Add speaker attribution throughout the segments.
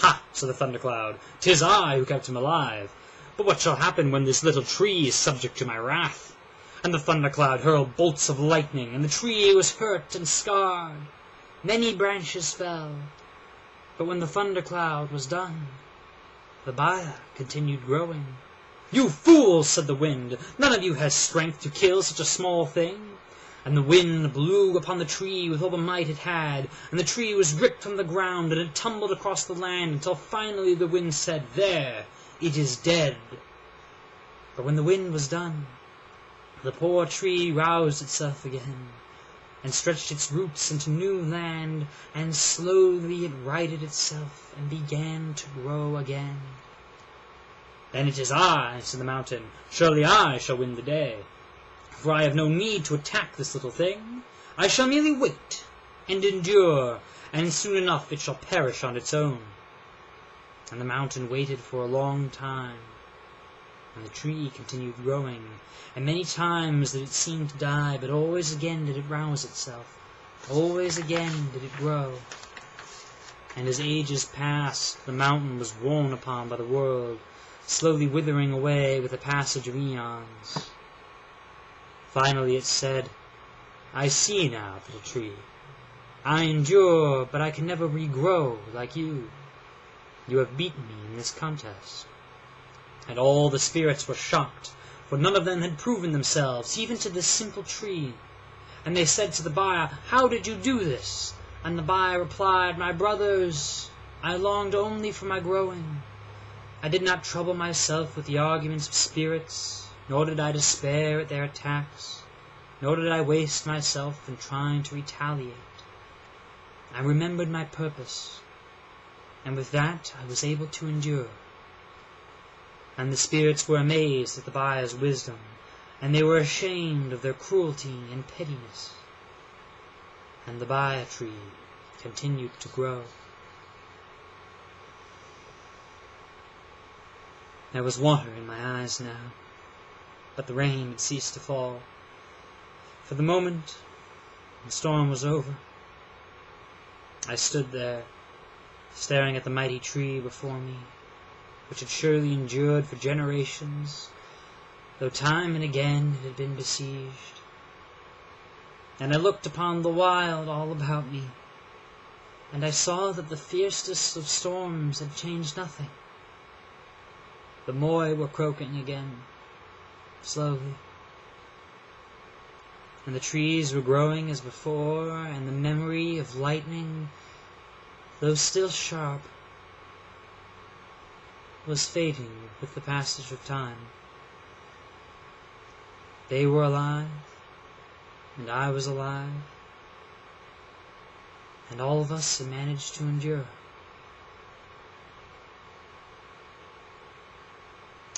Speaker 1: "Ha!" said the thundercloud, "'tis I who kept him alive. But what shall happen when this little tree is subject to my wrath?" And the thundercloud hurled bolts of lightning, and the tree was hurt and scarred. Many branches fell. But when the thundercloud was done, the Baya continued growing. "You fools!" said the wind. "None of you has strength to kill such a small thing." And the wind blew upon the tree with all the might it had, and the tree was ripped from the ground, and it tumbled across the land, until finally the wind said, "There, it is dead." But when the wind was done, the poor tree roused itself again, and stretched its roots into new land, and slowly it righted itself, and began to grow again. "Then it is I," said the mountain. "Surely I shall win the day. For I have no need to attack this little thing. I shall merely wait and endure, and soon enough it shall perish on its own." And the mountain waited for a long time, and the tree continued growing, and many times did it seem to die, but always again did it rouse itself, always again did it grow. And as ages passed, the mountain was worn upon by the world, slowly withering away with the passage of eons. Finally it said, "I see now, little tree. I endure, but I can never regrow like you. You have beaten me in this contest." And all the spirits were shocked, for none of them had proven themselves, even to this simple tree. And they said to the Baya, "How did you do this?" And the Baya replied, "My brothers, I longed only for my growing. I did not trouble myself with the arguments of spirits, nor did I despair at their attacks, nor did I waste myself in trying to retaliate. I remembered my purpose, and with that I was able to endure." And the spirits were amazed at the Baya's wisdom, and they were ashamed of their cruelty and pettiness. And the Baya tree continued to grow. There was water in my eyes now, but the rain had ceased to fall. For the moment, the storm was over. I stood there, staring at the mighty tree before me, which had surely endured for generations, though time and again it had been besieged. And I looked upon the wild all about me, and I saw that the fiercest of storms had changed nothing. The moi were croaking again, slowly, and the trees were growing as before, and the memory of lightning, though still sharp, was fading with the passage of time. They were alive, and I was alive, and all of us had managed to endure.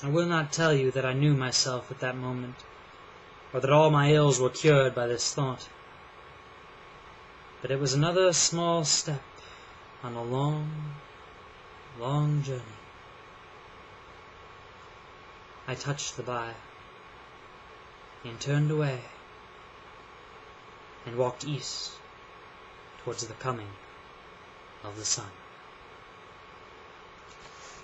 Speaker 1: I will not tell you that I knew myself at that moment, or that all my ills were cured by this thought. But it was another small step on a long, long journey. I touched the Baya, and turned away, and walked east towards the coming of the sun.